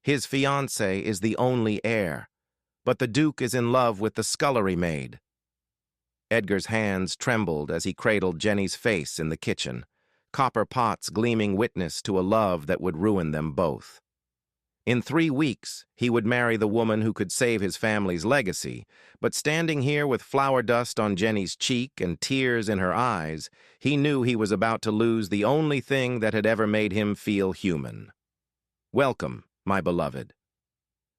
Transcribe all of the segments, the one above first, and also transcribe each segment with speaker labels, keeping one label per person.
Speaker 1: His fiancée is the only heir, but the Duke is in love with the scullery maid. Edgar's hands trembled as he cradled Jenny's face in the kitchen, copper pots gleaming witness to a love that would ruin them both. In 3 weeks, he would marry the woman who could save his family's legacy, but standing here with flour dust on Jenny's cheek and tears in her eyes, he knew he was about to lose the only thing that had ever made him feel human. Welcome, my beloved.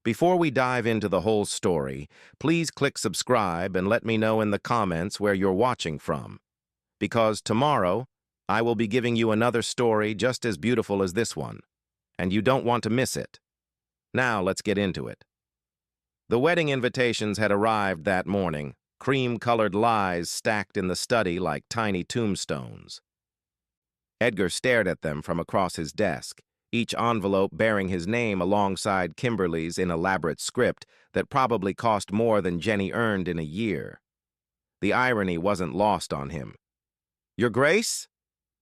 Speaker 1: Before we dive into the whole story, please click subscribe and let me know in the comments where you're watching from. Because tomorrow, I will be giving you another story just as beautiful as this one, and you don't want to miss it. Now let's get into it. The wedding invitations had arrived that morning, cream-colored lies stacked in the study like tiny tombstones. Edgar stared at them from across his desk, each envelope bearing his name alongside Kimberly's in elaborate script that probably cost more than Jenny earned in a year. The irony wasn't lost on him. "Your Grace?"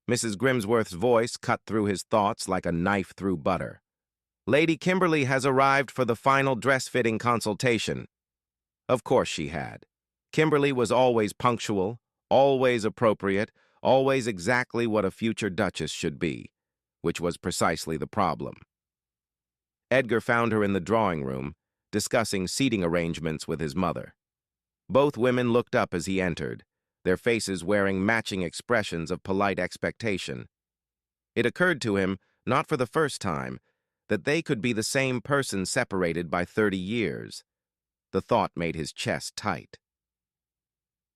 Speaker 1: Mrs. Grimsworth's voice cut through his thoughts like a knife through butter. "Lady Kimberly has arrived for the final dress-fitting consultation." Of course she had. Kimberly was always punctual, always appropriate, always exactly what a future duchess should be, which was precisely the problem. Edgar found her in the drawing room, discussing seating arrangements with his mother. Both women looked up as he entered, their faces wearing matching expressions of polite expectation. It occurred to him, not for the first time, that they could be the same person separated by 30 years. The thought made his chest tight.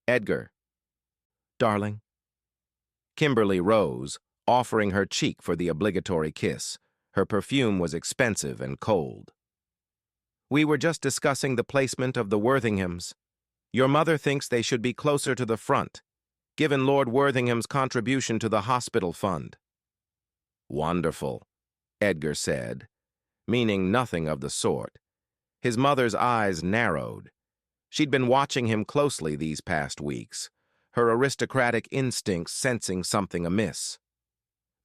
Speaker 1: "Edgar." "Darling." Kimberly rose, offering her cheek for the obligatory kiss. Her perfume was expensive and cold. "We were just discussing the placement of the Worthinghams. Your mother thinks they should be closer to the front, given Lord Worthingham's contribution to the hospital fund." "Wonderful," Edgar said, meaning nothing of the sort. His mother's eyes narrowed. She'd been watching him closely these past weeks, her aristocratic instincts sensing something amiss.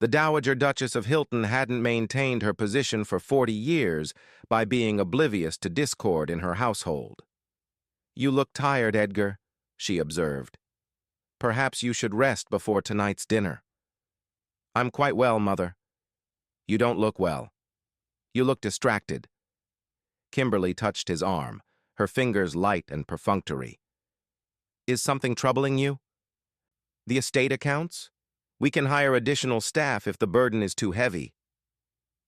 Speaker 1: The Dowager Duchess of Hilton hadn't maintained her position for 40 years by being oblivious to discord in her household. "You look tired, Edgar," she observed. "Perhaps you should rest before tonight's dinner." "I'm quite well, Mother." "You don't look well. You look distracted." Kimberly touched his arm, her fingers light and perfunctory. "Is something troubling you?" "The estate accounts? We can hire additional staff if the burden is too heavy."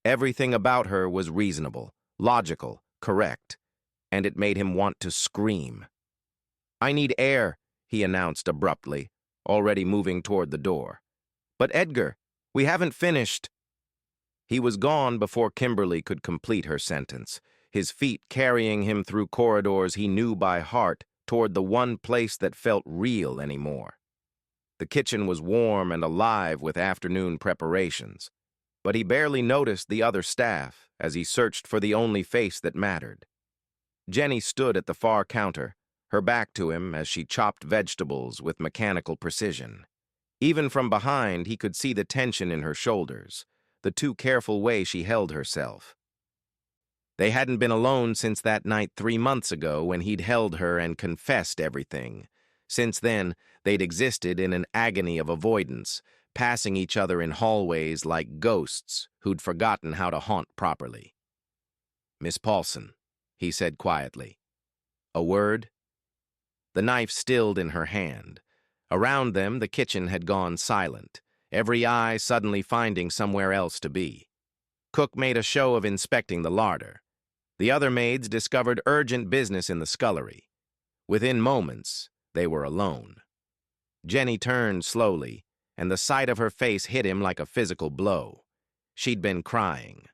Speaker 1: Everything about her was reasonable, logical, correct, and it made him want to scream. "I need air," he announced abruptly, already moving toward the door. "But Edgar, we haven't finished." He was gone before Kimberly could complete her sentence, his feet carrying him through corridors he knew by heart toward the one place that felt real anymore. The kitchen was warm and alive with afternoon preparations, but he barely noticed the other staff as he searched for the only face that mattered. Jenny stood at the far counter, her back to him as she chopped vegetables with mechanical precision. Even from behind, he could see the tension in her shoulders, the too careful way she held herself. They hadn't been alone since that night 3 months ago when he'd held her and confessed everything. Since then, they'd existed in an agony of avoidance, passing each other in hallways like ghosts who'd forgotten how to haunt properly. "Miss Paulson," he said quietly. "A word?" The knife stilled in her hand. Around them, the kitchen had gone silent, every eye suddenly finding somewhere else to be. Cook made a show of inspecting the larder. The other maids discovered urgent business in the scullery. Within moments, they were alone. Jenny turned slowly, and the sight of her face hit him like a physical blow. She'd been crying.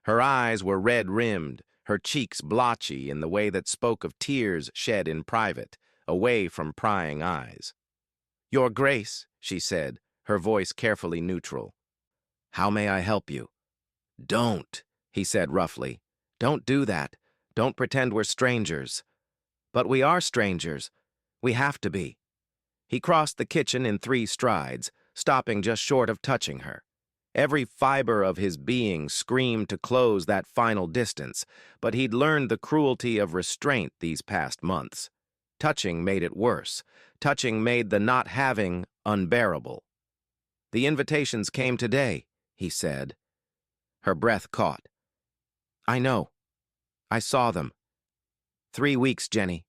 Speaker 1: Her eyes were red-rimmed, her cheeks blotchy in the way that spoke of tears shed in private, away from prying eyes. "Your Grace," she said, her voice carefully neutral. "How may I help you?" "Don't," he said roughly. "Don't do that. Don't pretend we're strangers." "But we are strangers. We have to be." He crossed the kitchen in 3 strides, stopping just short of touching her. Every fiber of his being screamed to close that final distance, but he'd learned the cruelty of restraint these past months. Touching made it worse. Touching made the not having unbearable. "The invitations came today," he said. Her breath caught. "I know. I saw them. 3 weeks, Jenny.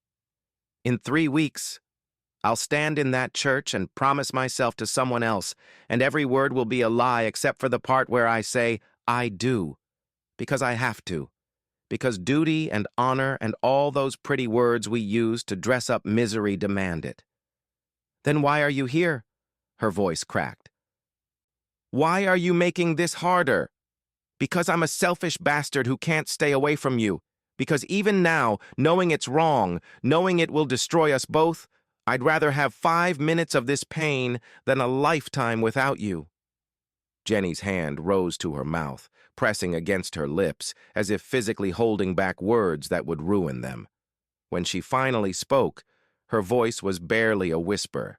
Speaker 1: In 3 weeks, I'll stand in that church and promise myself to someone else, and every word will be a lie except for the part where I say, I do. Because I have to. Because duty and honor and all those pretty words we use to dress up misery demand it." "Then why are you here?" Her voice cracked. "Why are you making this harder?" "Because I'm a selfish bastard who can't stay away from you. Because even now, knowing it's wrong, knowing it will destroy us both, I'd rather have 5 minutes of this pain than a lifetime without you." Jenny's hand rose to her mouth, pressing against her lips, as if physically holding back words that would ruin them. When she finally spoke, her voice was barely a whisper.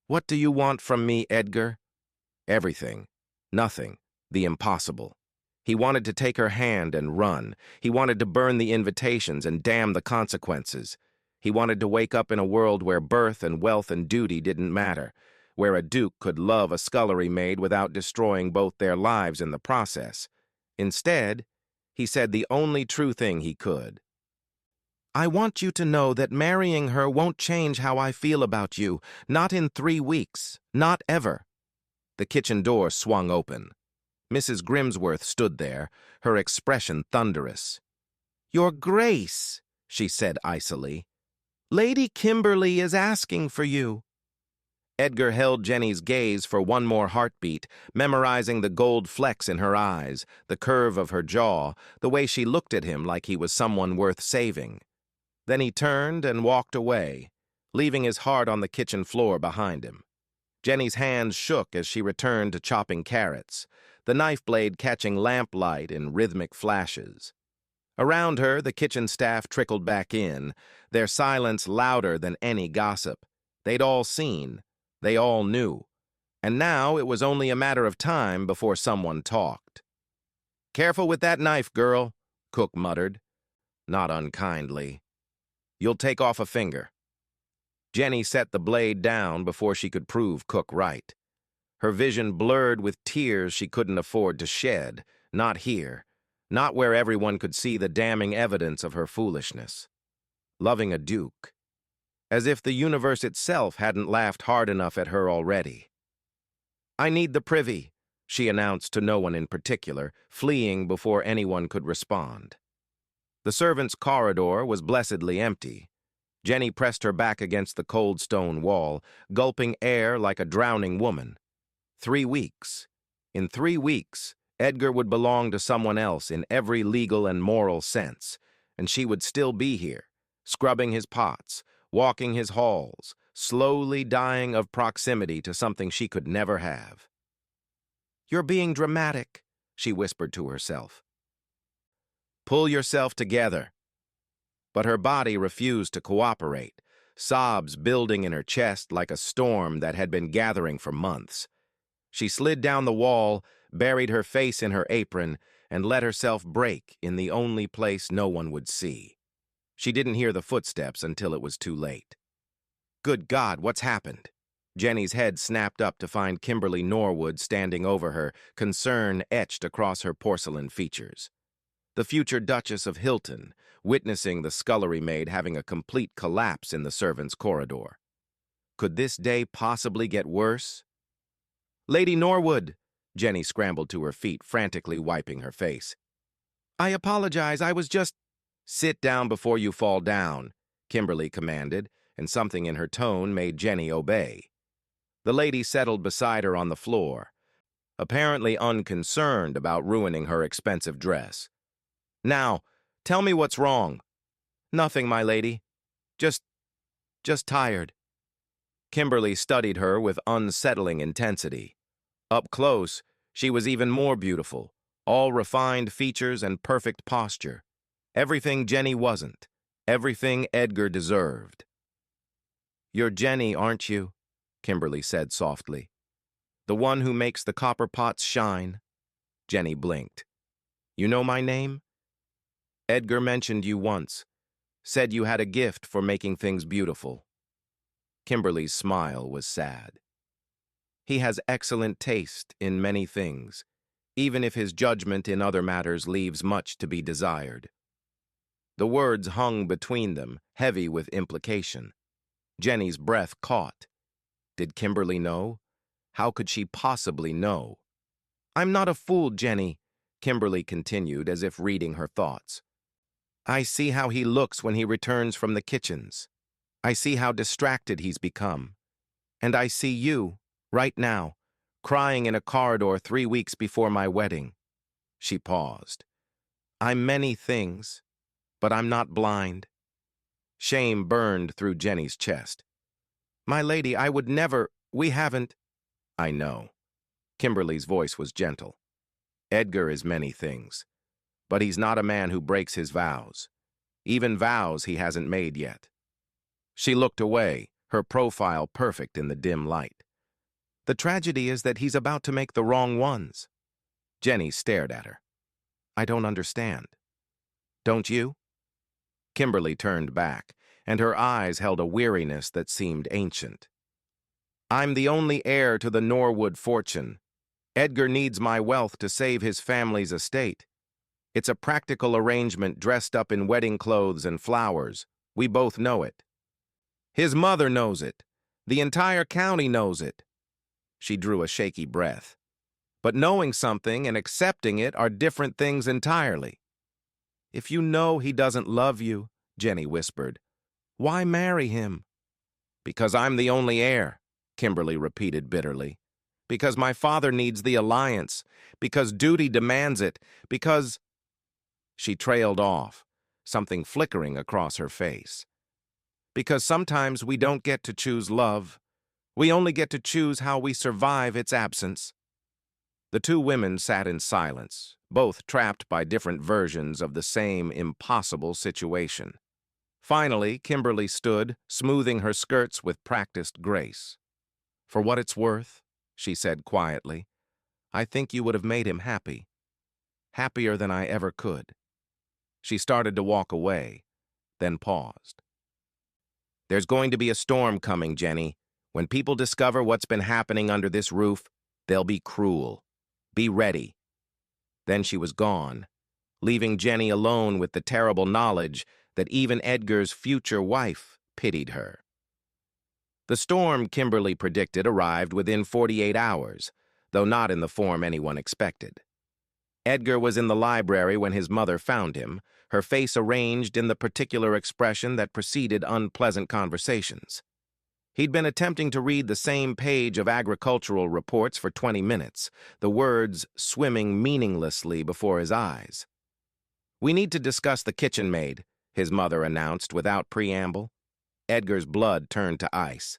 Speaker 1: "What do you want from me, Edgar?" Everything. Nothing. The impossible. He wanted to take her hand and run. He wanted to burn the invitations and damn the consequences. He wanted to wake up in a world where birth and wealth and duty didn't matter, where a duke could love a scullery maid without destroying both their lives in the process. Instead, he said the only true thing he could. "I want you to know that marrying her won't change how I feel about you, not in 3 weeks, not ever." The kitchen door swung open. Mrs. Grimsworth stood there, her expression thunderous. "Your Grace," she said icily, "Lady Kimberly is asking for you." Edgar held Jenny's gaze for one more heartbeat, memorizing the gold flecks in her eyes, the curve of her jaw, the way she looked at him like he was someone worth saving. Then he turned and walked away, leaving his heart on the kitchen floor behind him. Jenny's hands shook as she returned to chopping carrots, the knife blade catching lamplight in rhythmic flashes. Around her, the kitchen staff trickled back in, their silence louder than any gossip. They'd all seen. They all knew. And now it was only a matter of time before someone talked. "Careful with that knife, girl," Cook muttered, not unkindly. "You'll take off a finger." Jenny set the blade down before she could prove Cook right. Her vision blurred with tears she couldn't afford to shed, not here, not where everyone could see the damning evidence of her foolishness. Loving a duke. As if the universe itself hadn't laughed hard enough at her already. "I need the privy," she announced to no one in particular, fleeing before anyone could respond. The servants' corridor was blessedly empty. Jenny pressed her back against the cold stone wall, gulping air like a drowning woman. 3 weeks. In 3 weeks, Edgar would belong to someone else in every legal and moral sense, and she would still be here, scrubbing his pots, walking his halls, slowly dying of proximity to something she could never have. "You're being dramatic," she whispered to herself. "Pull yourself together." But her body refused to cooperate, sobs building in her chest like a storm that had been gathering for months. She slid down the wall, buried her face in her apron, and let herself break in the only place no one would see. She didn't hear the footsteps until it was too late. Good God, what's happened? Jenny's head snapped up to find Kimberly Norwood standing over her, concern etched across her porcelain features. The future Duchess of Hilton, witnessing the scullery maid having a complete collapse in the servants' corridor. Could this day possibly get worse? "Lady Norwood!" Jenny scrambled to her feet, frantically wiping her face. "I apologize, I was just—" "Sit down before you fall down," Kimberly commanded, and something in her tone made Jenny obey. The lady settled beside her on the floor, apparently unconcerned about ruining her expensive dress. "Now, tell me what's wrong." "Nothing, my lady. Just tired." Kimberly studied her with unsettling intensity. Up close, she was even more beautiful, all refined features and perfect posture. Everything Jenny wasn't, everything Edgar deserved. "You're Jenny, aren't you?" Kimberly said softly. The one who makes the copper pots shine. Jenny blinked. You know my name? Edgar mentioned you once. Said you had a gift for making things beautiful. Kimberly's smile was sad. He has excellent taste in many things, even if his judgment in other matters leaves much to be desired. The words hung between them, heavy with implication. Jenny's breath caught. Did Kimberly know? How could she possibly know? I'm not a fool, Jenny, Kimberly continued as if reading her thoughts. I see how he looks when he returns from the kitchens. I see how distracted he's become. And I see you, right now, crying in a corridor 3 weeks before my wedding. She paused. I'm many things, but I'm not blind. Shame burned through Jenny's chest. My lady, I would never, we haven't. I know. Kimberly's voice was gentle. Edgar is many things, but he's not a man who breaks his vows. Even vows he hasn't made yet. She looked away, her profile perfect in the dim light. The tragedy is that he's about to make the wrong ones. Jenny stared at her. I don't understand. Don't you? Kimberly turned back, and her eyes held a weariness that seemed ancient. I'm the only heir to the Norwood fortune. Edgar needs my wealth to save his family's estate. It's a practical arrangement dressed up in wedding clothes and flowers. We both know it. His mother knows it. The entire county knows it. She drew a shaky breath. But knowing something and accepting it are different things entirely. If you know he doesn't love you, Jenny whispered, why marry him? Because I'm the only heir, Kimberly repeated bitterly. Because my father needs the alliance. Because duty demands it. Because... She trailed off, something flickering across her face. Because sometimes we don't get to choose love. We only get to choose how we survive its absence. The two women sat in silence, both trapped by different versions of the same impossible situation. Finally, Kimberly stood, smoothing her skirts with practiced grace. For what it's worth, she said quietly, I think you would have made him happy. Happier than I ever could. She started to walk away, then paused. There's going to be a storm coming, Jenny. When people discover what's been happening under this roof, they'll be cruel. Be ready. Then she was gone, leaving Jenny alone with the terrible knowledge that even Edgar's future wife pitied her. The storm Kimberly predicted arrived within 48 hours, though not in the form anyone expected. Edgar was in the library when his mother found him, her face arranged in the particular expression that preceded unpleasant conversations. He'd been attempting to read the same page of agricultural reports for 20 minutes, the words swimming meaninglessly before his eyes. We need to discuss the kitchen maid, his mother announced without preamble. Edgar's blood turned to ice.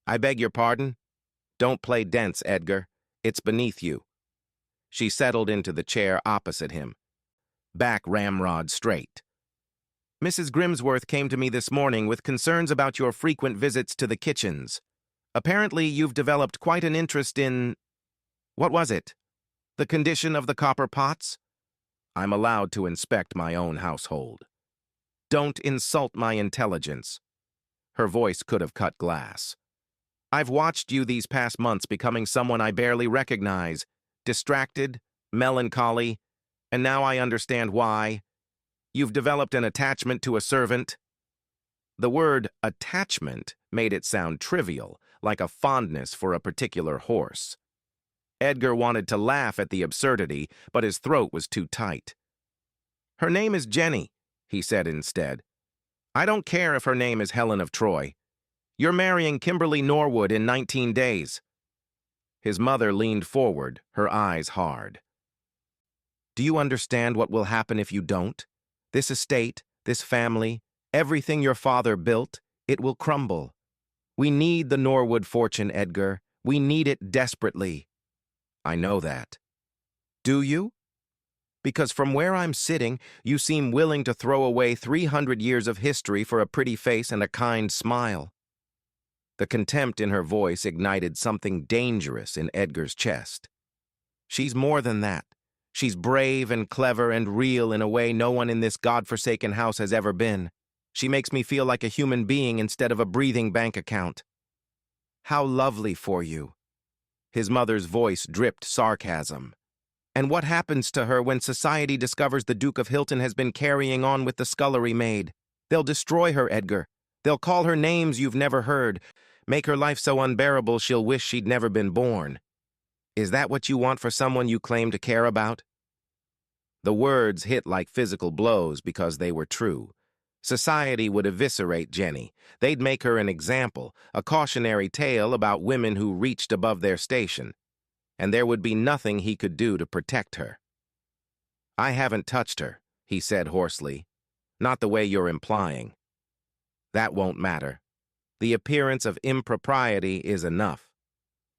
Speaker 1: I beg your pardon? Don't play dense, Edgar. It's beneath you. She settled into the chair opposite him, back ramrod straight. Mrs. Grimsworth came to me this morning with concerns about your frequent visits to the kitchens. Apparently, you've developed quite an interest in... What was it? The condition of the copper pots? I'm allowed to inspect my own household. Don't insult my intelligence. Her voice could have cut glass. I've watched you these past months becoming someone I barely recognize. Distracted, melancholy, and now I understand why. You've developed an attachment to a servant. The word attachment made it sound trivial, like a fondness for a particular horse. Edgar wanted to laugh at the absurdity, but his throat was too tight. Her name is Jenny, he said instead. I don't care if her name is Helen of Troy. You're marrying Kimberly Norwood in 19 days. His mother leaned forward, her eyes hard. Do you understand what will happen if you don't? This estate, this family, everything your father built, it will crumble. We need the Norwood fortune, Edgar. We need it desperately. I know that. Do you? Because from where I'm sitting, you seem willing to throw away 300 years of history for a pretty face and a kind smile. The contempt in her voice ignited something dangerous in Edgar's chest. She's more than that. She's brave and clever and real in a way no one in this godforsaken house has ever been. She makes me feel like a human being instead of a breathing bank account. How lovely for you. His mother's voice dripped sarcasm. And what happens to her when society discovers the Duke of Hilton has been carrying on with the scullery maid? They'll destroy her, Edgar. They'll call her names you've never heard, make her life so unbearable she'll wish she'd never been born. Is that what you want for someone you claim to care about? The words hit like physical blows because they were true. Society would eviscerate Jenny. They'd make her an example, a cautionary tale about women who reached above their station. And there would be nothing he could do to protect her. I haven't touched her, he said hoarsely. Not the way you're implying. That won't matter. The appearance of impropriety is enough.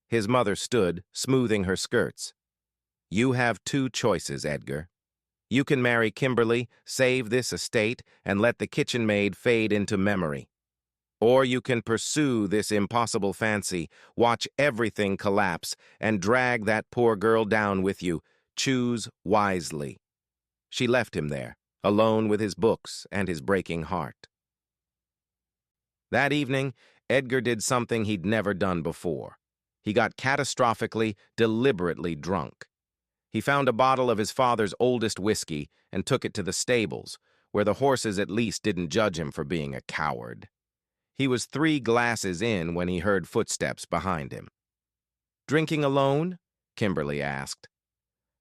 Speaker 1: His mother stood, smoothing her skirts. You have two choices, Edgar. You can marry Kimberly, save this estate, and let the kitchen maid fade into memory. Or you can pursue this impossible fancy, watch everything collapse, and drag that poor girl down with you. Choose wisely. She left him there, alone with his books and his breaking heart. That evening, Edgar did something he'd never done before. He got catastrophically, deliberately drunk. He found a bottle of his father's oldest whiskey and took it to the stables, where the horses at least didn't judge him for being a coward. He was 3 glasses in when he heard footsteps behind him. Drinking alone? Kimberly asked.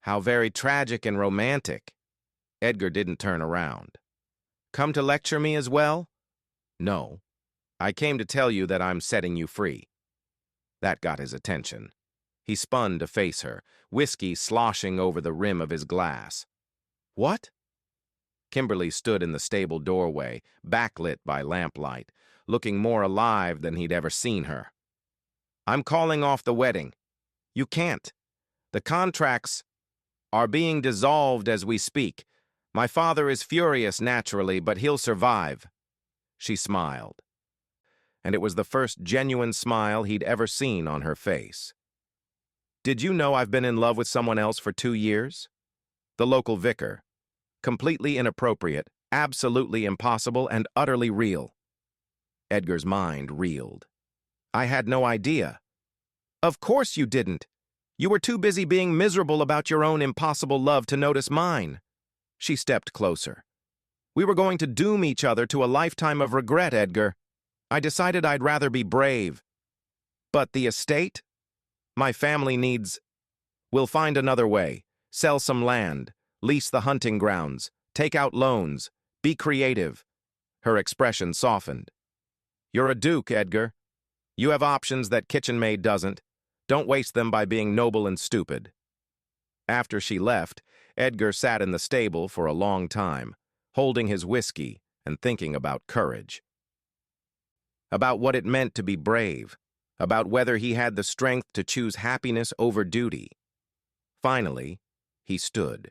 Speaker 1: How very tragic and romantic. Edgar didn't turn around. Come to lecture me as well? No. I came to tell you that I'm setting you free. That got his attention. He spun to face her, whiskey sloshing over the rim of his glass. What? Kimberly stood in the stable doorway, backlit by lamplight, looking more alive than he'd ever seen her. I'm calling off the wedding. You can't. The contracts are being dissolved as we speak. My father is furious naturally, but he'll survive. She smiled. And it was the first genuine smile he'd ever seen on her face. Did you know I've been in love with someone else for 2 years? The local vicar. Completely inappropriate, absolutely impossible, and utterly real. Edgar's mind reeled. I had no idea. Of course you didn't. You were too busy being miserable about your own impossible love to notice mine. She stepped closer. We were going to doom each other to a lifetime of regret, Edgar. I decided I'd rather be brave. But the estate? My family needs... We'll find another way. Sell some land. Lease the hunting grounds. Take out loans. Be creative. Her expression softened. You're a duke, Edgar. You have options that kitchen maid doesn't. Don't waste them by being noble and stupid. After she left, Edgar sat in the stable for a long time, holding his whiskey and thinking about courage. About what it meant to be brave, about whether he had the strength to choose happiness over duty. Finally, he stood.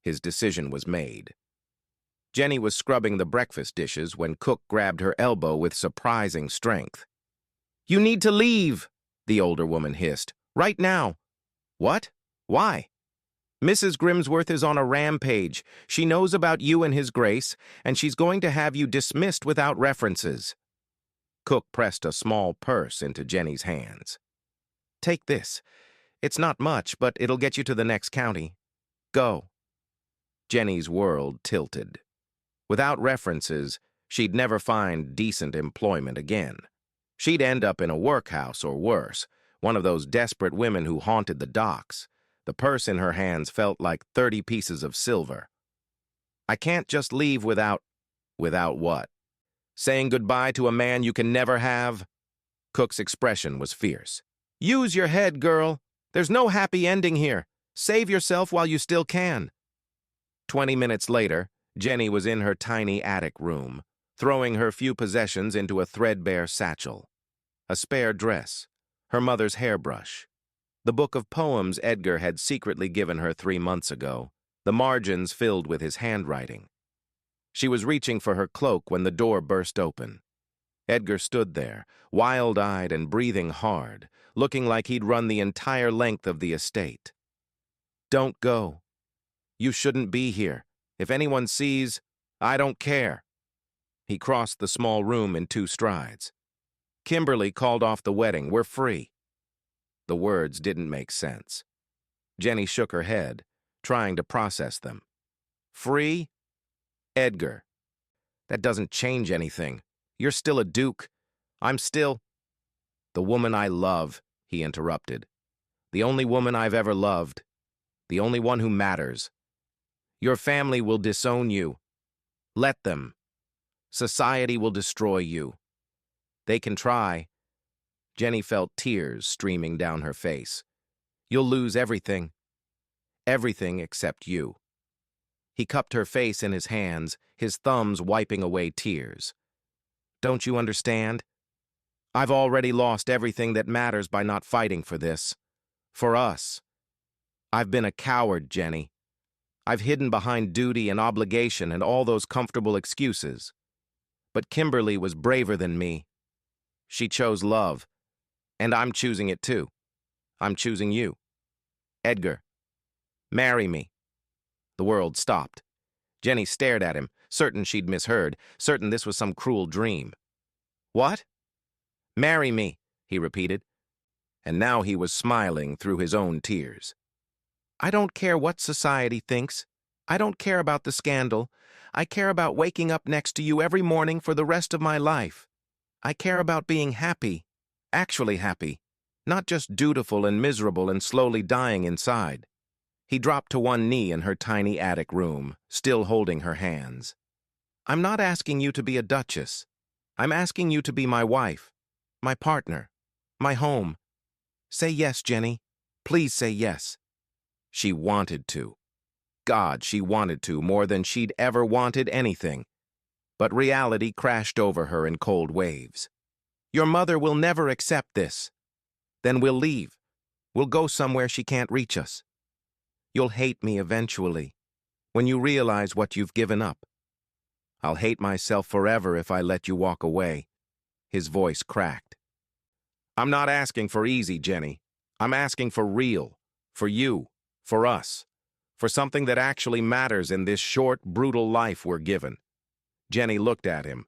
Speaker 1: His decision was made. Jenny was scrubbing the breakfast dishes when Cook grabbed her elbow with surprising strength. You need to leave, the older woman hissed. Right now. What? Why? Mrs. Grimsworth is on a rampage. She knows about you and His Grace, and she's going to have you dismissed without references. Cook pressed a small purse into Jenny's hands. Take this. It's not much, but it'll get you to the next county. Go. Jenny's world tilted. Without references, she'd never find decent employment again. She'd end up in a workhouse or worse, one of those desperate women who haunted the docks. The purse in her hands felt like 30 pieces of silver. I can't just leave without... Without what? Saying goodbye to a man you can never have? Cook's expression was fierce. Use your head, girl. There's no happy ending here. Save yourself while you still can. 20 minutes later, Jenny was in her tiny attic room, throwing her few possessions into a threadbare satchel. A spare dress, her mother's hairbrush, the book of poems Edgar had secretly given her 3 months ago, the margins filled with his handwriting. She was reaching for her cloak when the door burst open. Edgar stood there, wild-eyed and breathing hard, looking like he'd run the entire length of the estate. "Don't go. You shouldn't be here. If anyone sees, I don't care." He crossed the small room in 2 strides. "Kimberly called off the wedding. We're free." The words didn't make sense. Jenny shook her head, trying to process them. "Free? Edgar, that doesn't change anything. You're still a duke. I'm still—" "The woman I love," he interrupted. "The only woman I've ever loved. The only one who matters. Your family will disown you. Let them. Society will destroy you. They can try." Jenny felt tears streaming down her face. "You'll lose everything. Everything except you." He cupped her face in his hands, his thumbs wiping away tears. "Don't you understand? I've already lost everything that matters by not fighting for this. For us. I've been a coward, Jenny. I've hidden behind duty and obligation and all those comfortable excuses. But Kimberly was braver than me. She chose love. And I'm choosing it too. I'm choosing you. Edgar, marry me." The world stopped. Jenny stared at him, certain she'd misheard, certain this was some cruel dream. "What?" "Marry me," he repeated. And now he was smiling through his own tears. "I don't care what society thinks. I don't care about the scandal. I care about waking up next to you every morning for the rest of my life. I care about being happy, actually happy, not just dutiful and miserable and slowly dying inside." He dropped to one knee in her tiny attic room, still holding her hands. "I'm not asking you to be a duchess. I'm asking you to be my wife, my partner, my home. Say yes, Jenny. Please say yes." She wanted to. God, she wanted to more than she'd ever wanted anything. But reality crashed over her in cold waves. "Your mother will never accept this. Then we'll leave. We'll go somewhere she can't reach us. You'll hate me eventually, when you realize what you've given up. I'll hate myself forever if I let you walk away." His voice cracked. "I'm not asking for easy, Jenny. I'm asking for real. For you. For us. For something that actually matters in this short, brutal life we're given." Jenny looked at him,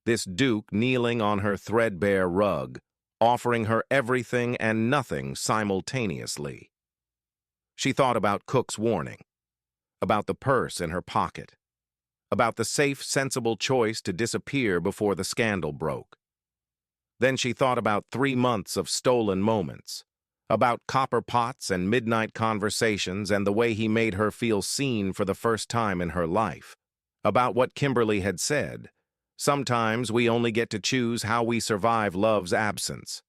Speaker 1: this duke kneeling on her threadbare rug, offering her everything and nothing simultaneously. She thought about Cook's warning, about the purse in her pocket, about the safe, sensible choice to disappear before the scandal broke. Then she thought about 3 months of stolen moments, about copper pots and midnight conversations and the way he made her feel seen for the first time in her life, about what Kimberly had said. Sometimes we only get to choose how we survive love's absence.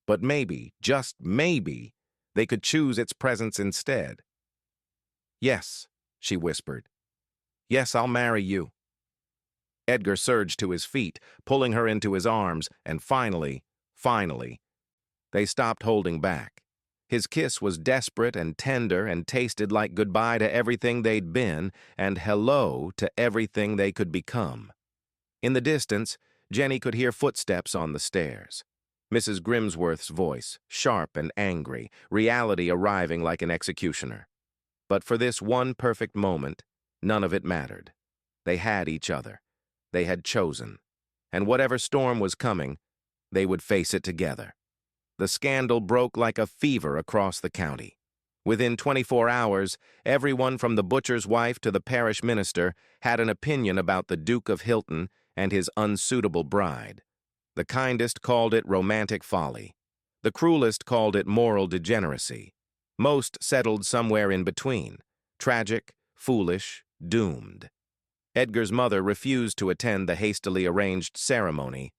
Speaker 1: But maybe, just maybe, they could choose its presence instead. "Yes," she whispered. "Yes, I'll marry you." Edgar surged to his feet, pulling her into his arms, and finally, they stopped holding back. His kiss was desperate and tender and tasted like goodbye to everything they'd been and hello to everything they could become. In the distance, Jenny could hear footsteps on the stairs. Mrs. Grimsworth's voice, sharp and angry, reality arriving like an executioner. But for this one perfect moment, none of it mattered. They had each other. They had chosen. And whatever storm was coming, they would face it together. The scandal broke like a fever across the county. Within 24 hours, everyone from the butcher's wife to the parish minister had an opinion about the Duke of Hilton and his unsuitable bride. The kindest called it romantic folly. The cruelest called it moral degeneracy. Most settled somewhere in between, tragic, foolish, doomed. Edgar's mother refused to attend the hastily arranged ceremony,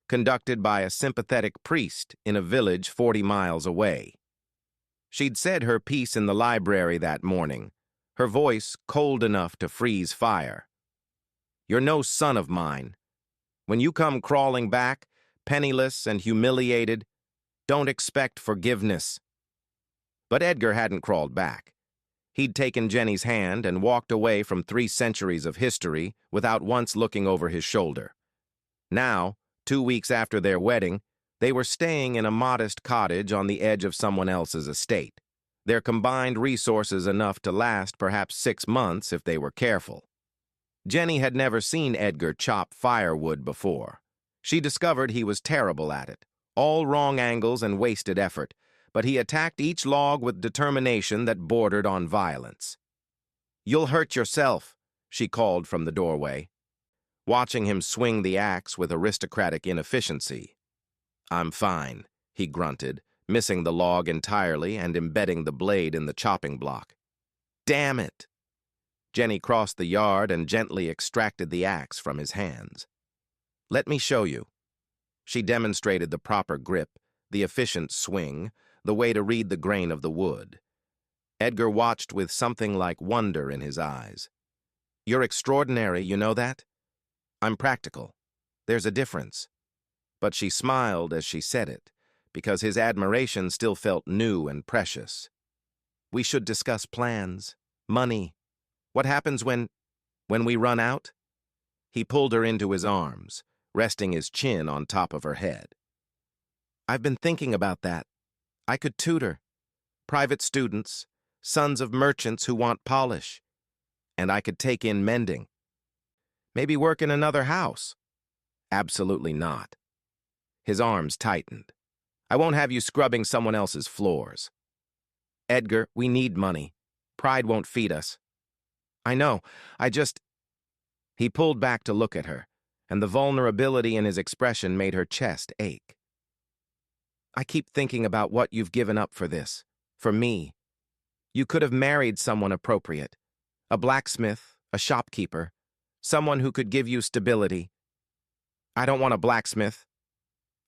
Speaker 1: conducted by a sympathetic priest in a village 40 miles away. She'd said her piece in the library that morning, her voice cold enough to freeze fire. "You're no son of mine. When you come crawling back, penniless and humiliated, don't expect forgiveness." But Edgar hadn't crawled back. He'd taken Jenny's hand and walked away from 3 centuries of history without once looking over his shoulder. Now, 2 weeks after their wedding, they were staying in a modest cottage on the edge of someone else's estate. Their combined resources enough to last perhaps 6 months if they were careful. Jenny had never seen Edgar chop firewood before. She discovered he was terrible at it, all wrong angles and wasted effort, but he attacked each log with determination that bordered on violence. "You'll hurt yourself," she called from the doorway, watching him swing the axe with aristocratic inefficiency. "I'm fine," he grunted, missing the log entirely and embedding the blade in the chopping block. "Damn it!" Jenny crossed the yard and gently extracted the axe from his hands. "Let me show you." She demonstrated the proper grip, the efficient swing, the way to read the grain of the wood. Edgar watched with something like wonder in his eyes. "You're extraordinary, you know that? I'm practical. There's a difference." But she smiled as she said it, because his admiration still felt new and precious. "We should discuss plans, money. What happens when we run out?" He pulled her into his arms, resting his chin on top of her head. "I've been thinking about that. I could tutor. Private students, sons of merchants who want polish. And I could take in mending. Maybe work in another house." "Absolutely not." His arms tightened. "I won't have you scrubbing someone else's floors." "Edgar, we need money. Pride won't feed us." "I know. He pulled back to look at her, and the vulnerability in his expression made her chest ache. "I keep thinking about what you've given up for this, for me. You could have married someone appropriate, a blacksmith, a shopkeeper, someone who could give you stability." "I don't want a blacksmith.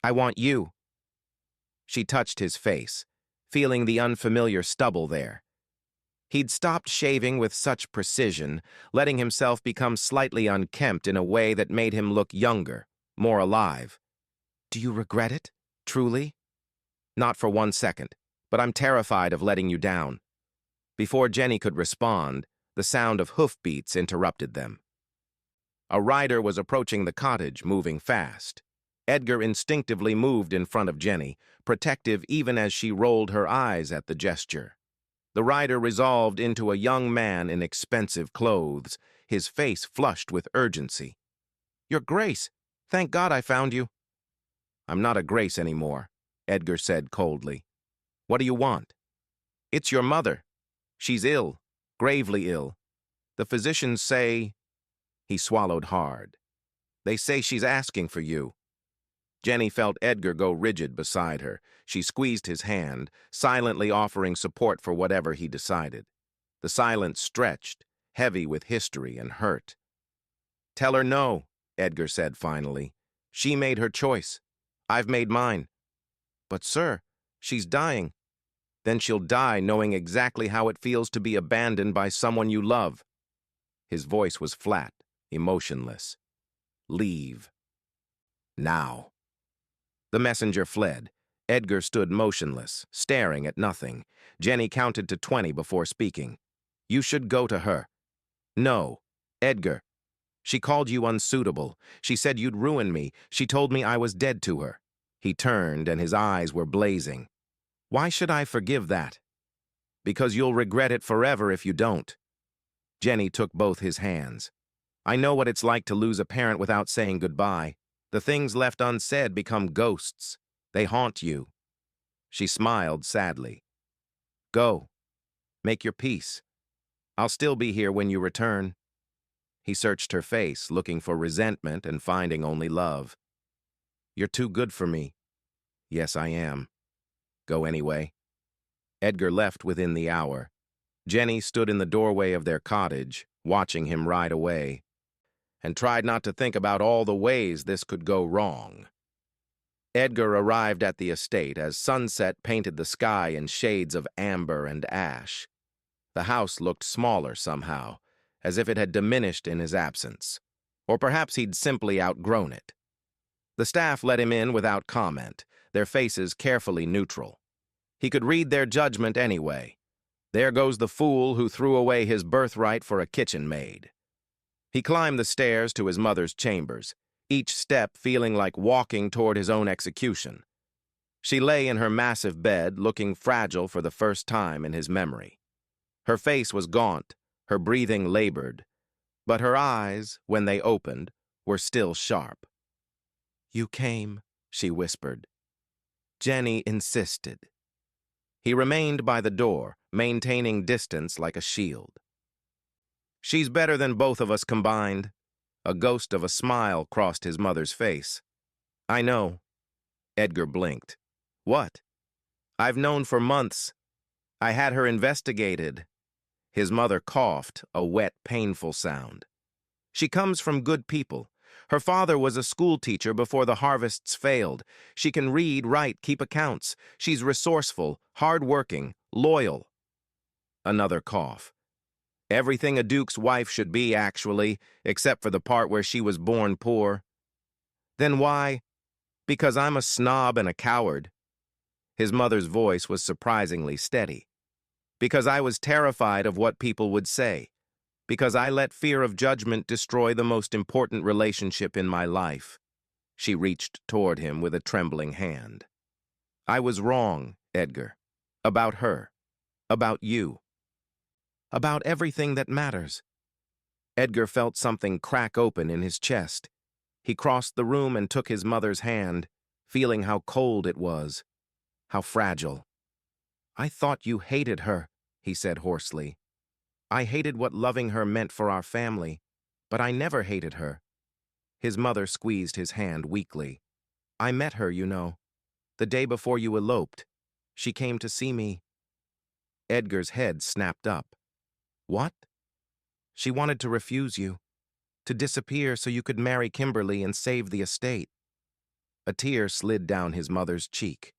Speaker 1: I want you." She touched his face, feeling the unfamiliar stubble there. He'd stopped shaving with such precision, letting himself become slightly unkempt in a way that made him look younger, more alive. "Do you regret it, truly?" "Not for 1 second, but I'm terrified of letting you down." Before Jenny could respond, the sound of hoofbeats interrupted them. A rider was approaching the cottage, moving fast. Edgar instinctively moved in front of Jenny, protective even as she rolled her eyes at the gesture. The rider resolved into a young man in expensive clothes, his face flushed with urgency. "Your Grace! Thank God I found you." "I'm not a Grace anymore," Edgar said coldly. "What do you want?" "It's your mother. She's ill, gravely ill. The physicians say—" He swallowed hard. "They say she's asking for you." Jenny felt Edgar go rigid beside her. She squeezed his hand, silently offering support for whatever he decided. The silence stretched, heavy with history and hurt. "Tell her no," Edgar said finally. "She made her choice. I've made mine." "But sir, she's dying." "Then she'll die knowing exactly how it feels to be abandoned by someone you love." His voice was flat, emotionless. "Leave. Now." The messenger fled. Edgar stood motionless, staring at nothing. Jenny counted to 20 before speaking. "You should go to her." "No. Edgar. She called you unsuitable. She said you'd ruin me. She told me I was dead to her." He turned and his eyes were blazing. "Why should I forgive that?" "Because you'll regret it forever if you don't." Jenny took both his hands. "I know what it's like to lose a parent without saying goodbye. The things left unsaid become ghosts. They haunt you." She smiled sadly. "Go. Make your peace. I'll still be here when you return." He searched her face, looking for resentment and finding only love. "You're too good for me." "Yes, I am. Go anyway." Edgar left within the hour. Jenny stood in the doorway of their cottage, watching him ride away, and tried not to think about all the ways this could go wrong. Edgar arrived at the estate as sunset painted the sky in shades of amber and ash. The house looked smaller somehow, as if it had diminished in his absence. Or perhaps he'd simply outgrown it. The staff let him in without comment, their faces carefully neutral. He could read their judgment anyway. There goes the fool who threw away his birthright for a kitchen maid. He climbed the stairs to his mother's chambers, each step feeling like walking toward his own execution. She lay in her massive bed, looking fragile for the first time in his memory. Her face was gaunt, her breathing labored, but her eyes, when they opened, were still sharp. "You came," she whispered. Jenny insisted. He remained by the door, maintaining distance like a shield. "She's better than both of us combined." A ghost of a smile crossed his mother's face. "I know." Edgar blinked. "What?" "I've known for months. I had her investigated." His mother coughed, a wet, painful sound. "She comes from good people. Her father was a school teacher before the harvests failed. She can read, write, keep accounts. She's resourceful, hard-working, loyal." Another cough. "Everything a duke's wife should be, actually, except for the part where she was born poor." "Then why?" "Because I'm a snob and a coward." His mother's voice was surprisingly steady. "Because I was terrified of what people would say. Because I let fear of judgment destroy the most important relationship in my life." She reached toward him with a trembling hand. "I was wrong, Edgar. About her. About you. About everything that matters." Edgar felt something crack open in his chest. He crossed the room and took his mother's hand, feeling how cold it was, how fragile. "I thought you hated her," he said hoarsely. "I hated what loving her meant for our family, but I never hated her." His mother squeezed his hand weakly. "I met her, you know, the day before you eloped. She came to see me." Edgar's head snapped up. "What?" "She wanted to refuse you, to disappear so you could marry Kimberly and save the estate." A tear slid down his mother's cheek.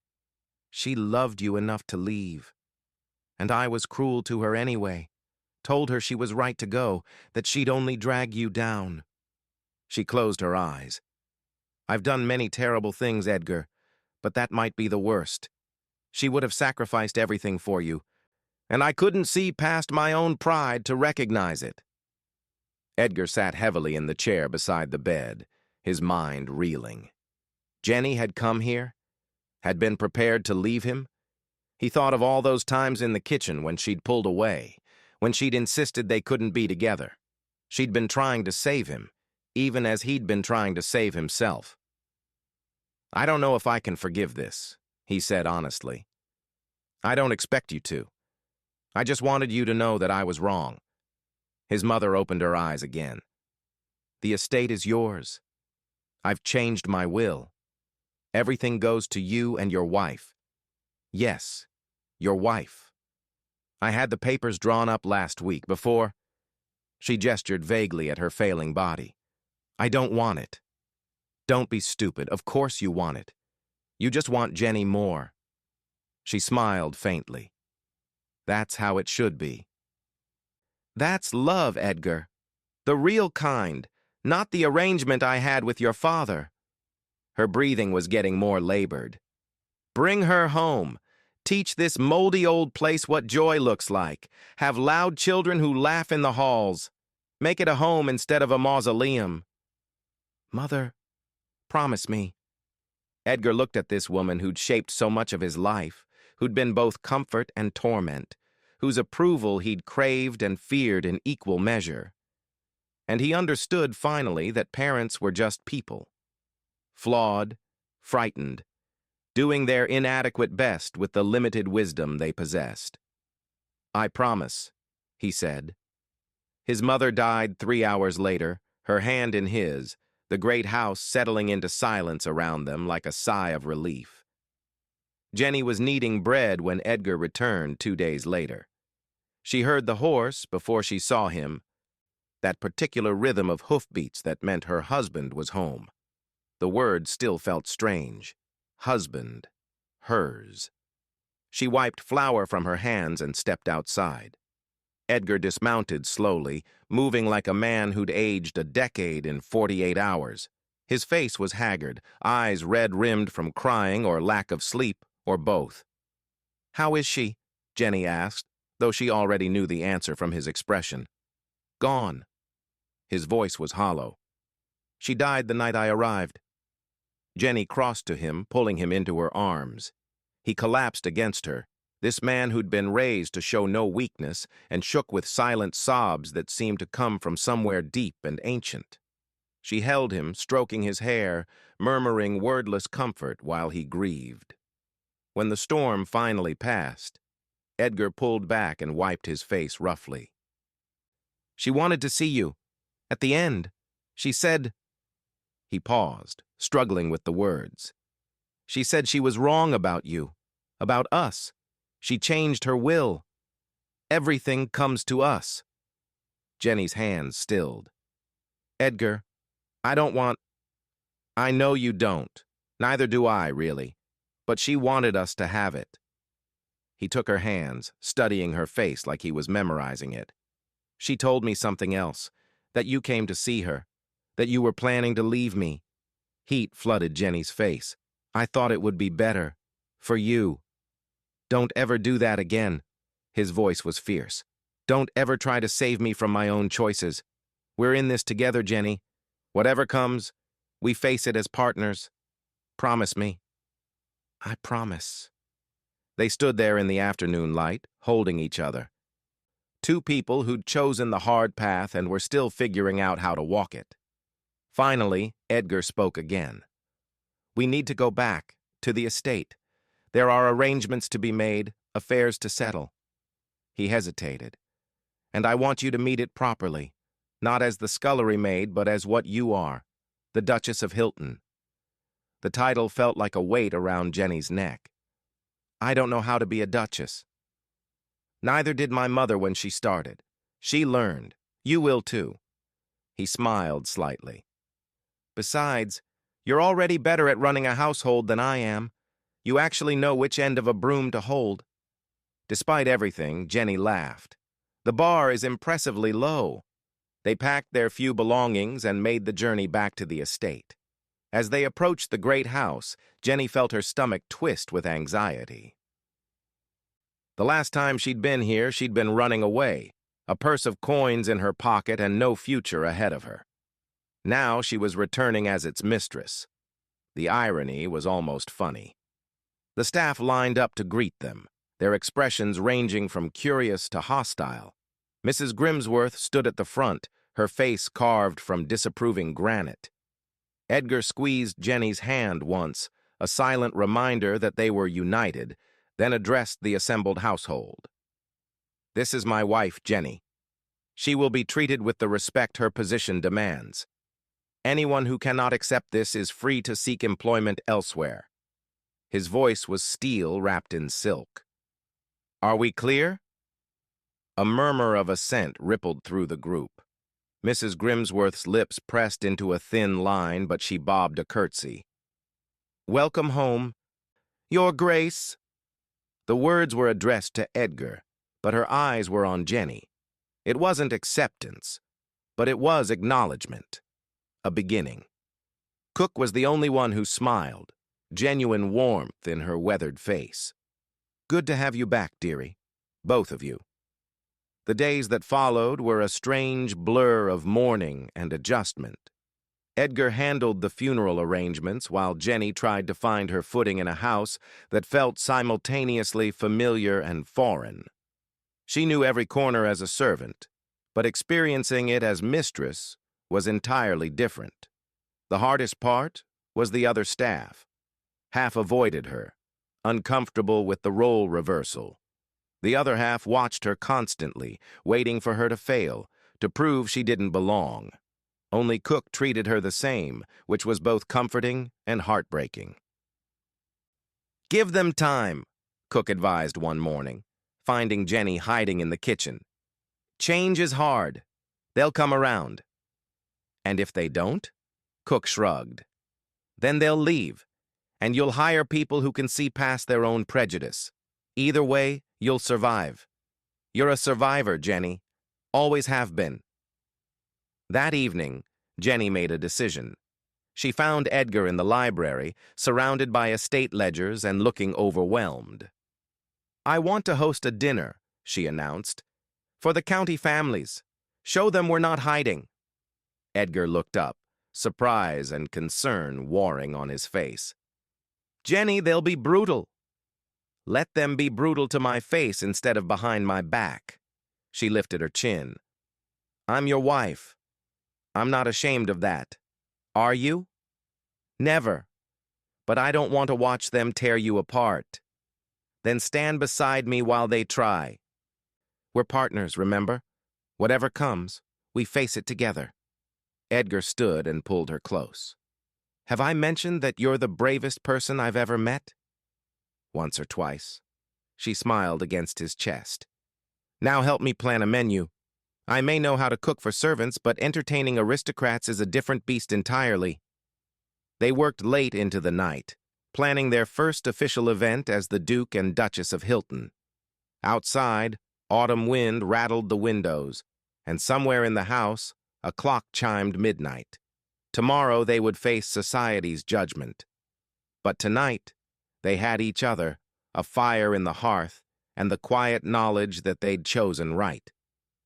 Speaker 1: "She loved you enough to leave. And I was cruel to her anyway. Told her she was right to go, that she'd only drag you down." She closed her eyes. "I've done many terrible things, Edgar, but that might be the worst. She would have sacrificed everything for you, and I couldn't see past my own pride to recognize it." Edgar sat heavily in the chair beside the bed, his mind reeling. Jenny had come here, had been prepared to leave him. He thought of all those times in the kitchen when she'd pulled away, when she'd insisted they couldn't be together. She'd been trying to save him, even as he'd been trying to save himself. "I don't know if I can forgive this," he said honestly. "I don't expect you to. I just wanted you to know that I was wrong." His mother opened her eyes again. "The estate is yours. I've changed my will. Everything goes to you and your wife. Yes, your wife. I had the papers drawn up last week before—" She gestured vaguely at her failing body. "I don't want it." "Don't be stupid. Of course you want it. You just want Jenny more." She smiled faintly. "That's how it should be." "That's love, Edgar. The real kind, not the arrangement I had with your father." Her breathing was getting more labored. "Bring her home. Teach this moldy old place what joy looks like. Have loud children who laugh in the halls. Make it a home instead of a mausoleum." "Mother, promise me." Edgar looked at this woman who'd shaped so much of his life, who'd been both comfort and torment, whose approval he'd craved and feared in equal measure. And he understood finally that parents were just people. Flawed, frightened, doing their inadequate best with the limited wisdom they possessed. "I promise," he said. His mother died 3 hours later, her hand in his, the great house settling into silence around them like a sigh of relief. Jenny was kneading bread when Edgar returned 2 days later. She heard the horse before she saw him, that particular rhythm of hoofbeats that meant her husband was home. The word still felt strange. Husband. Hers. She wiped flour from her hands and stepped outside. Edgar dismounted slowly, moving like a man who'd aged a decade in 48 hours. His face was haggard, eyes red-rimmed from crying or lack of sleep, or both. "How is she?" Jenny asked, though she already knew the answer from his expression. "Gone." His voice was hollow. She died the night I arrived." Jenny crossed to him, pulling him into her arms. He collapsed against her, this man who'd been raised to show no weakness and shook with silent sobs that seemed to come from somewhere deep and ancient. She held him, stroking his hair, murmuring wordless comfort while he grieved. When the storm finally passed, Edgar pulled back and wiped his face roughly. "She wanted to see you. At the end, she said—" He paused, struggling with the words. "She said she was wrong about you, about us. She changed her will. Everything comes to us." Jenny's hands stilled. "Edgar, I don't want—" "I know you don't. Neither do I, really. But she wanted us to have it." He took her hands, studying her face like he was memorizing it. "She told me something else, that you came to see her, that you were planning to leave me." Heat flooded Jenny's face. "I thought it would be better. For you. Don't ever do that again." His voice was fierce. "Don't ever try to save me from my own choices. We're in this together, Jenny. Whatever comes, we face it as partners. Promise me." "I promise." They stood there in the afternoon light, holding each other. Two people who'd chosen the hard path and were still figuring out how to walk it. Finally, Edgar spoke again. "We need to go back, to the estate. There are arrangements to be made, affairs to settle." He hesitated. "And I want you to meet it properly, not as the scullery maid, but as what you are, the Duchess of Hilton." The title felt like a weight around Jenny's neck. "I don't know how to be a duchess." "Neither did my mother when she started. She learned. You will too." He smiled slightly. "Besides, you're already better at running a household than I am. You actually know which end of a broom to hold." Despite everything, Jenny laughed. "The bar is impressively low." They packed their few belongings and made the journey back to the estate. As they approached the great house, Jenny felt her stomach twist with anxiety. The last time she'd been here, she'd been running away, a purse of coins in her pocket and no future ahead of her. Now she was returning as its mistress. The irony was almost funny. The staff lined up to greet them, their expressions ranging from curious to hostile. Mrs. Grimsworth stood at the front, her face carved from disapproving granite. Edgar squeezed Jenny's hand once, a silent reminder that they were united, then addressed the assembled household. "This is my wife, Jenny. She will be treated with the respect her position demands. Anyone who cannot accept this is free to seek employment elsewhere." His voice was steel wrapped in silk. "Are we clear?" A murmur of assent rippled through the group. Mrs. Grimsworth's lips pressed into a thin line, but she bobbed a curtsy. "Welcome home, Your Grace." The words were addressed to Edgar, but her eyes were on Jenny. It wasn't acceptance, but it was acknowledgement. A beginning. Cook was the only one who smiled, genuine warmth in her weathered face. "Good to have you back, dearie. Both of you." The days that followed were a strange blur of mourning and adjustment. Edgar handled the funeral arrangements while Jenny tried to find her footing in a house that felt simultaneously familiar and foreign. She knew every corner as a servant, but experiencing it as mistress was entirely different. The hardest part was the other staff. Half avoided her, uncomfortable with the role reversal. The other half watched her constantly, waiting for her to fail, to prove she didn't belong. Only Cook treated her the same, which was both comforting and heartbreaking. "Give them time," Cook advised one morning, finding Jenny hiding in the kitchen. "Change is hard. They'll come around." "And if they don't?" Cook shrugged. "Then they'll leave, and you'll hire people who can see past their own prejudice. Either way, you'll survive. You're a survivor, Jenny. Always have been." That evening, Jenny made a decision. She found Edgar in the library, surrounded by estate ledgers and looking overwhelmed. "I want to host a dinner," she announced, "for the county families. Show them we're not hiding." Edgar looked up, surprise and concern warring on his face. "Jenny, they'll be brutal." "Let them be brutal to my face instead of behind my back." She lifted her chin. "I'm your wife. I'm not ashamed of that. Are you?" "Never. But I don't want to watch them tear you apart." "Then stand beside me while they try." "We're partners, remember? Whatever comes, we face it together." Edgar stood and pulled her close. "Have I mentioned that you're the bravest person I've ever met?" "Once or twice." She smiled against his chest. "Now help me plan a menu. I may know how to cook for servants, but entertaining aristocrats is a different beast entirely." They worked late into the night, planning their first official event as the Duke and Duchess of Hilton. Outside, autumn wind rattled the windows, and somewhere in the house, a clock chimed midnight. Tomorrow they would face society's judgment. But tonight, they had each other, a fire in the hearth, and the quiet knowledge that they'd chosen right.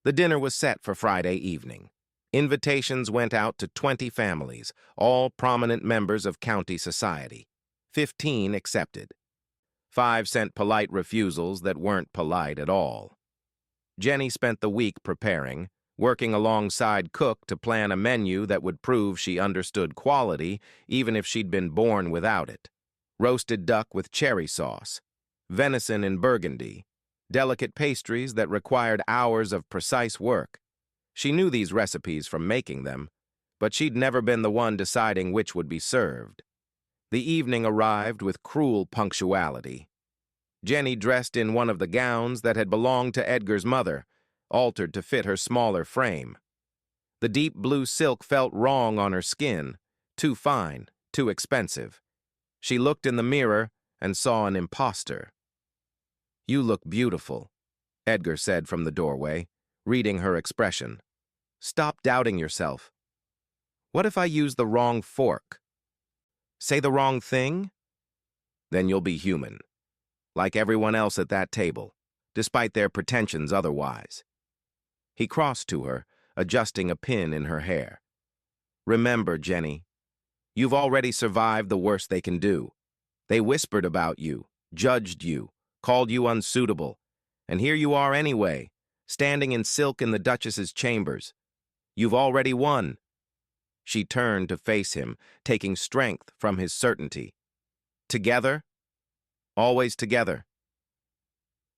Speaker 1: The dinner was set for Friday evening. Invitations went out to 20 families, all prominent members of county society. 15 accepted. 5 sent polite refusals that weren't polite at all. Jenny spent the week preparing, working alongside Cook to plan a menu that would prove she understood quality even if she'd been born without it. Roasted duck with cherry sauce, venison in Burgundy, delicate pastries that required hours of precise work. She knew these recipes from making them, but she'd never been the one deciding which would be served. The evening arrived with cruel punctuality. Jenny dressed in one of the gowns that had belonged to Edgar's mother, altered to fit her smaller frame. The deep blue silk felt wrong on her skin, too fine, too expensive. She looked in the mirror and saw an imposter. "You look beautiful," Edgar said from the doorway, reading her expression. "Stop doubting yourself." "What if I use the wrong fork?" "Say the wrong thing?" "Then you'll be human, like everyone else at that table, despite their pretensions otherwise." He crossed to her, adjusting a pin in her hair. "Remember, Jenny, you've already survived the worst they can do. They whispered about you, judged you, called you unsuitable, and here you are anyway, standing in silk in the Duchess's chambers. You've already won." She turned to face him, taking strength from his certainty. "Together? Always together."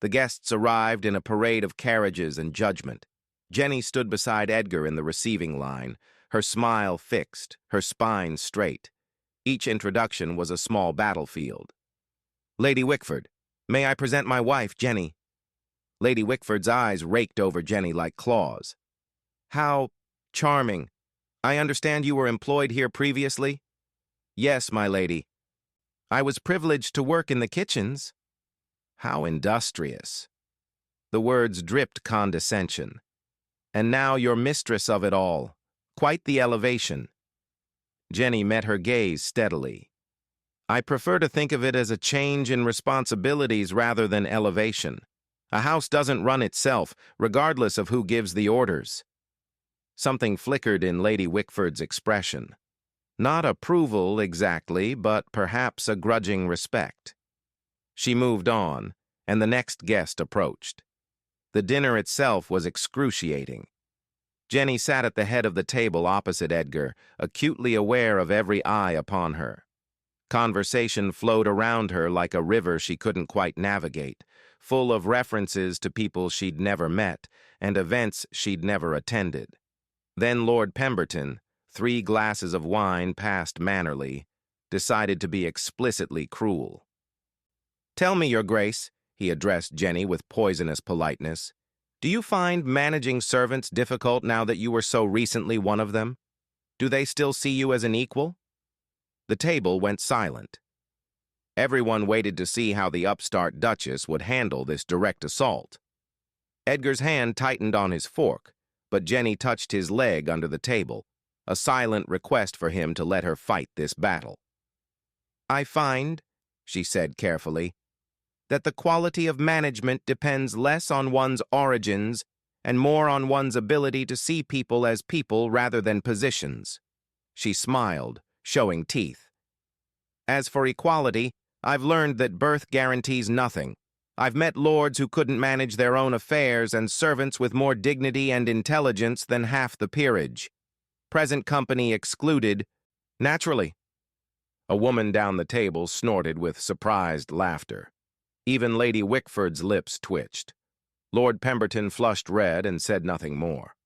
Speaker 1: The guests arrived in a parade of carriages and judgment. Jenny stood beside Edgar in the receiving line, her smile fixed, her spine straight. Each introduction was a small battlefield. "Lady Wickford, may I present my wife, Jenny?" Lady Wickford's eyes raked over Jenny like claws. "How charming. I understand you were employed here previously?" "Yes, my lady. I was privileged to work in the kitchens." "How industrious." The words dripped condescension. "And now you're mistress of it all. Quite the elevation." Jenny met her gaze steadily. "I prefer to think of it as a change in responsibilities rather than elevation. A house doesn't run itself, regardless of who gives the orders." Something flickered in Lady Wickford's expression. Not approval exactly, but perhaps a grudging respect. She moved on, and the next guest approached. The dinner itself was excruciating. Jenny sat at the head of the table opposite Edgar, acutely aware of every eye upon her. Conversation flowed around her like a river she couldn't quite navigate, full of references to people she'd never met and events she'd never attended. Then Lord Pemberton, 3 glasses of wine passed mannerly, decided to be explicitly cruel. "Tell me, Your Grace," he addressed Jenny with poisonous politeness, "do you find managing servants difficult now that you were so recently one of them? Do they still see you as an equal?" The table went silent. Everyone waited to see how the upstart Duchess would handle this direct assault. Edgar's hand tightened on his fork, but Jenny touched his leg under the table, a silent request for him to let her fight this battle. "I find," she said carefully, "that the quality of management depends less on one's origins and more on one's ability to see people as people rather than positions." She smiled, showing teeth. As for equality, I've learned that birth guarantees nothing. I've met lords who couldn't manage their own affairs and servants with more dignity and intelligence than half the peerage. Present company excluded, naturally. A woman down the table snorted with surprised laughter. Even Lady Wickford's lips twitched. Lord Pemberton flushed red and said nothing more.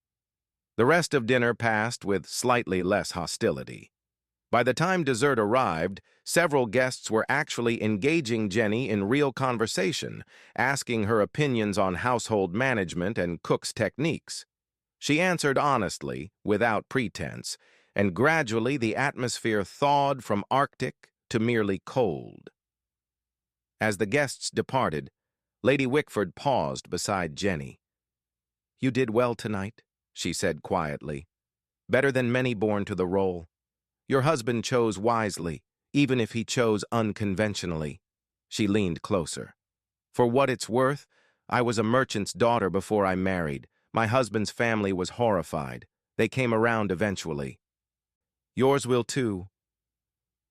Speaker 1: The rest of dinner passed with slightly less hostility. By the time dessert arrived, several guests were actually engaging Jenny in real conversation, asking her opinions on household management and cook's techniques. She answered honestly, without pretense, and gradually the atmosphere thawed from Arctic to merely cold. As the guests departed, Lady Wickford paused beside Jenny. "You did well tonight," she said quietly. "Better than many born to the role. Your husband chose wisely, even if he chose unconventionally." She leaned closer. "For what it's worth, I was a merchant's daughter before I married. My husband's family was horrified. They came around eventually. Yours will too."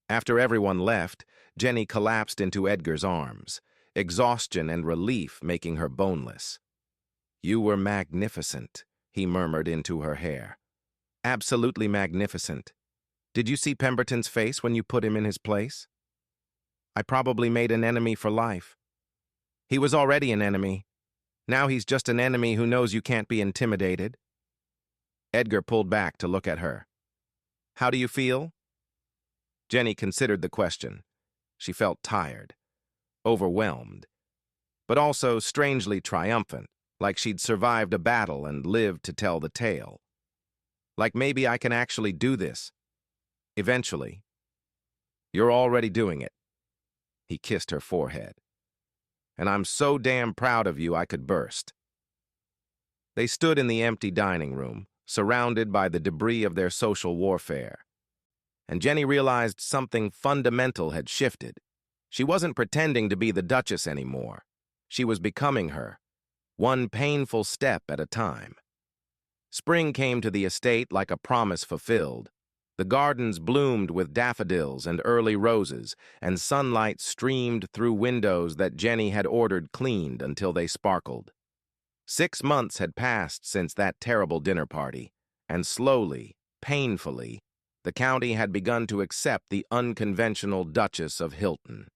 Speaker 1: After everyone left, Jenny collapsed into Edgar's arms, exhaustion and relief making her boneless. "You were magnificent," he murmured into her hair. "Absolutely magnificent. Did you see Pemberton's face when you put him in his place? I probably made an enemy for life. He was already an enemy. Now he's just an enemy who knows you can't be intimidated." Edgar pulled back to look at her. "How do you feel?" Jenny considered the question. She felt tired, overwhelmed, but also strangely triumphant, like she'd survived a battle and lived to tell the tale. Like maybe I can actually do this. Eventually. You're already doing it. He kissed her forehead. And I'm so damn proud of you I could burst. They stood in the empty dining room, surrounded by the debris of their social warfare. And Jenny realized something fundamental had shifted. She wasn't pretending to be the Duchess anymore. She was becoming her, one painful step at a time. Spring came to the estate like a promise fulfilled. The gardens bloomed with daffodils and early roses, and sunlight streamed through windows that Jenny had ordered cleaned until they sparkled. 6 months had passed since that terrible dinner party, and slowly, painfully, the county had begun to accept the unconventional Duchess of Hilton.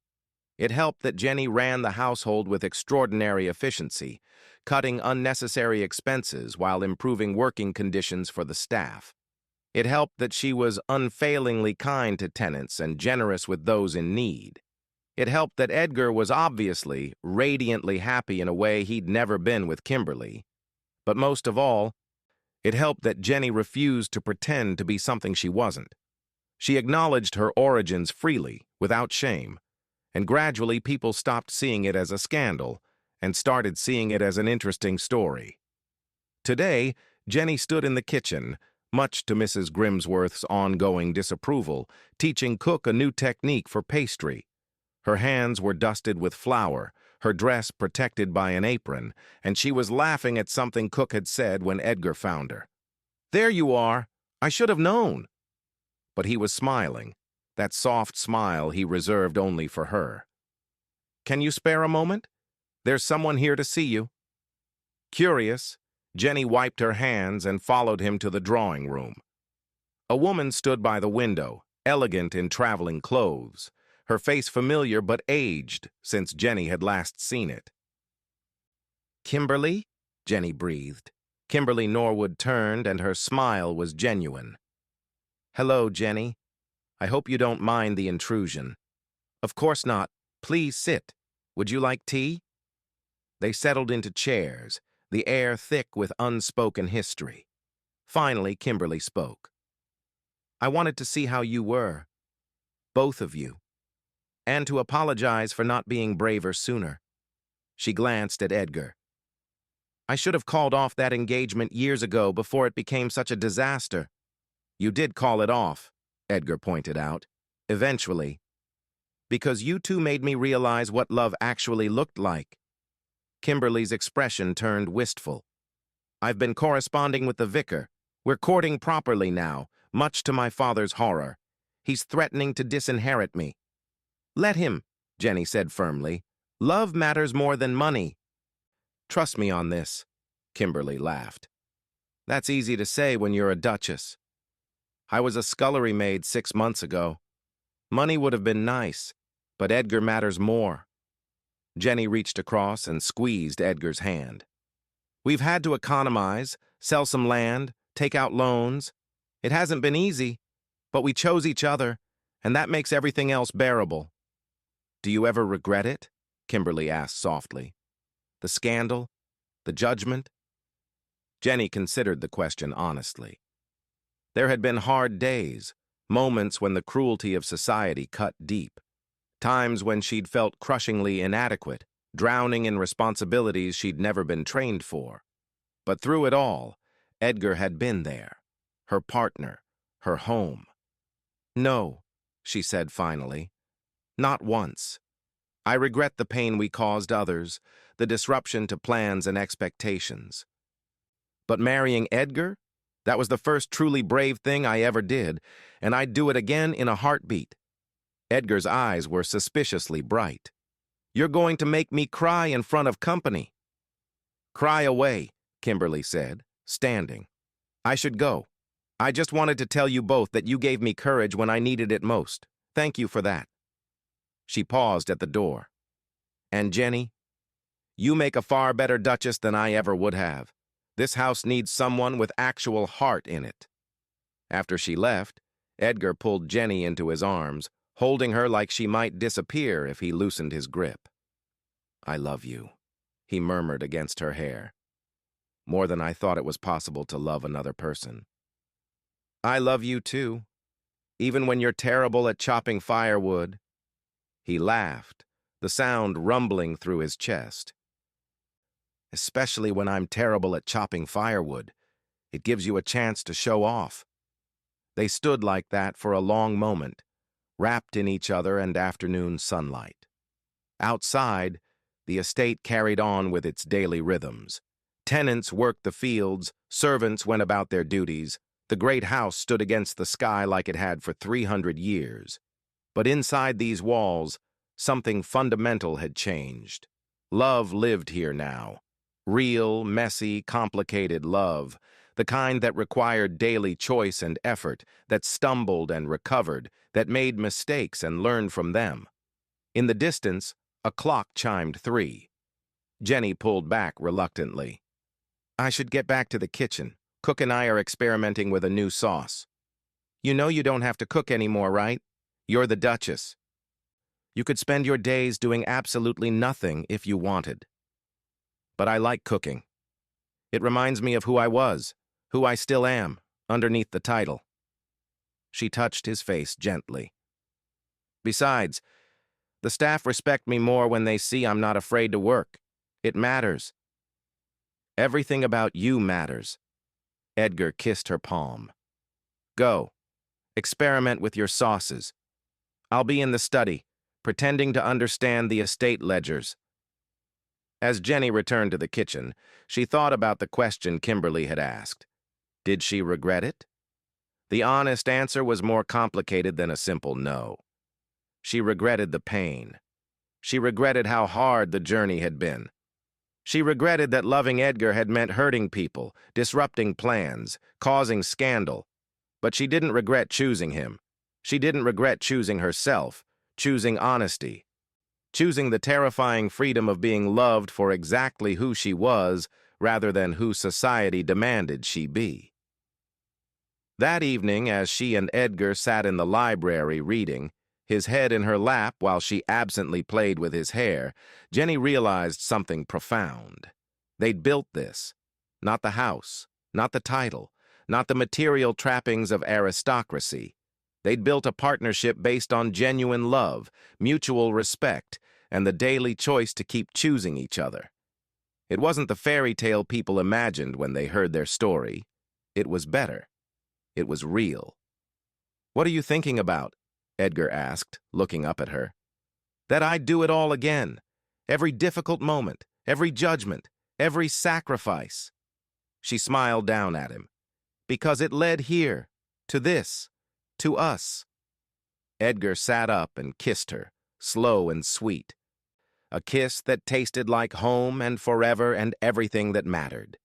Speaker 1: It helped that Jenny ran the household with extraordinary efficiency, cutting unnecessary expenses while improving working conditions for the staff. It helped that she was unfailingly kind to tenants and generous with those in need. It helped that Edgar was obviously radiantly happy in a way he'd never been with Kimberly. But most of all, it helped that Jenny refused to pretend to be something she wasn't. She acknowledged her origins freely, without shame, and gradually people stopped seeing it as a scandal and started seeing it as an interesting story. Today, Jenny stood in the kitchen, much to Mrs. Grimsworth's ongoing disapproval, teaching Cook a new technique for pastry. Her hands were dusted with flour, her dress protected by an apron, and she was laughing at something Cook had said when Edgar found her. "There you are! I should have known!" But he was smiling, that soft smile he reserved only for her. "Can you spare a moment? There's someone here to see you." Curious, Jenny wiped her hands and followed him to the drawing room. A woman stood by the window, elegant in traveling clothes, her face familiar but aged since Jenny had last seen it. "Kimberly?" Jenny breathed. Kimberly Norwood turned, and her smile was genuine. "Hello, Jenny. I hope you don't mind the intrusion." "Of course not. Please sit. Would you like tea?" They settled into chairs, the air thick with unspoken history. Finally, Kimberly spoke. "I wanted to see how you were. Both of you. And to apologize for not being braver sooner." She glanced at Edgar. "I should have called off that engagement years ago before it became such a disaster." "You did call it off," Edgar pointed out. "Eventually. Because you two made me realize what love actually looked like." Kimberly's expression turned wistful. "I've been corresponding with the vicar. We're courting properly now, much to my father's horror. He's threatening to disinherit me. Let him, Jenny said firmly. Love matters more than money. Trust me on this, Kimberly laughed. That's easy to say when you're a duchess. I was a scullery maid 6 months ago. Money would have been nice, but Edgar matters more. Jenny reached across and squeezed Edgar's hand. We've had to economize, sell some land, take out loans. It hasn't been easy, but we chose each other, and that makes everything else bearable. Do you ever regret it? Kimberly asked softly. The scandal? The judgment? Jenny considered the question honestly. There had been hard days, moments when the cruelty of society cut deep, times when she'd felt crushingly inadequate, drowning in responsibilities she'd never been trained for. But through it all, Edgar had been there, her partner, her home. No, she said finally, not once. I regret the pain we caused others, the disruption to plans and expectations. But marrying Edgar? That was the first truly brave thing I ever did, and I'd do it again in a heartbeat. Edgar's eyes were suspiciously bright. You're going to make me cry in front of company. Cry away, Kimberly said, standing. I should go. I just wanted to tell you both that you gave me courage when I needed it most. Thank you for that. She paused at the door. And Jenny, you make a far better duchess than I ever would have. This house needs someone with actual heart in it. After she left, Edgar pulled Jenny into his arms, holding her like she might disappear if he loosened his grip. I love you, he murmured against her hair. More than I thought it was possible to love another person. I love you too, even when you're terrible at chopping firewood. He laughed, the sound rumbling through his chest. Especially when I'm terrible at chopping firewood. It gives you a chance to show off. They stood like that for a long moment, wrapped in each other and afternoon sunlight. Outside, the estate carried on with its daily rhythms. Tenants worked the fields, servants went about their duties. The great house stood against the sky like it had for 300 years. But inside these walls, something fundamental had changed. Love lived here now. Real, messy, complicated love, the kind that required daily choice and effort, that stumbled and recovered, that made mistakes and learned from them. In the distance, a clock chimed 3. Jenny pulled back reluctantly. I should get back to the kitchen. Cook and I are experimenting with a new sauce. You know you don't have to cook anymore, right? You're the Duchess. You could spend your days doing absolutely nothing if you wanted. But I like cooking. It reminds me of who I was, who I still am, underneath the title. She touched his face gently. Besides, the staff respect me more when they see I'm not afraid to work. It matters. Everything about you matters. Edgar kissed her palm. Go. Experiment with your sauces. I'll be in the study, pretending to understand the estate ledgers. As Jenny returned to the kitchen, she thought about the question Kimberly had asked. Did she regret it? The honest answer was more complicated than a simple no. She regretted the pain. She regretted how hard the journey had been. She regretted that loving Edgar had meant hurting people, disrupting plans, causing scandal. But she didn't regret choosing him. She didn't regret choosing herself, choosing honesty, choosing the terrifying freedom of being loved for exactly who she was rather than who society demanded she be. That evening, as she and Edgar sat in the library reading, his head in her lap while she absently played with his hair, Jenny realized something profound. They'd built this. Not the house, not the title, not the material trappings of aristocracy. They'd built a partnership based on genuine love, mutual respect, and the daily choice to keep choosing each other. It wasn't the fairy tale people imagined when they heard their story. It was better. It was real. What are you thinking about? Edgar asked, looking up at her. That I'd do it all again. Every difficult moment, every judgment, every sacrifice. She smiled down at him. Because it led here. To this, to us. Edgar sat up and kissed her, slow and sweet. A kiss that tasted like home and forever and everything that mattered.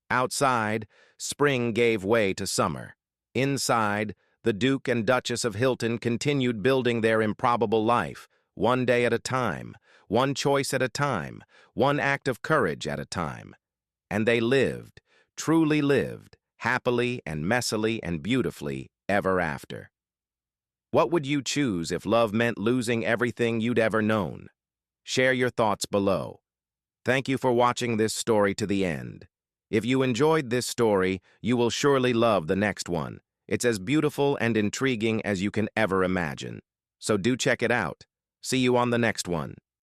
Speaker 1: Outside, spring gave way to summer. Inside, the Duke and Duchess of Hilton continued building their improbable life, one day at a time, one choice at a time, one act of courage at a time. And they lived, truly lived, happily and messily and beautifully ever after. What would you choose if love meant losing everything you'd ever known? Share your thoughts below. Thank you for watching this story to the end. If you enjoyed this story, you will surely love the next one. It's as beautiful and intriguing as you can ever imagine. So do check it out. See you on the next one.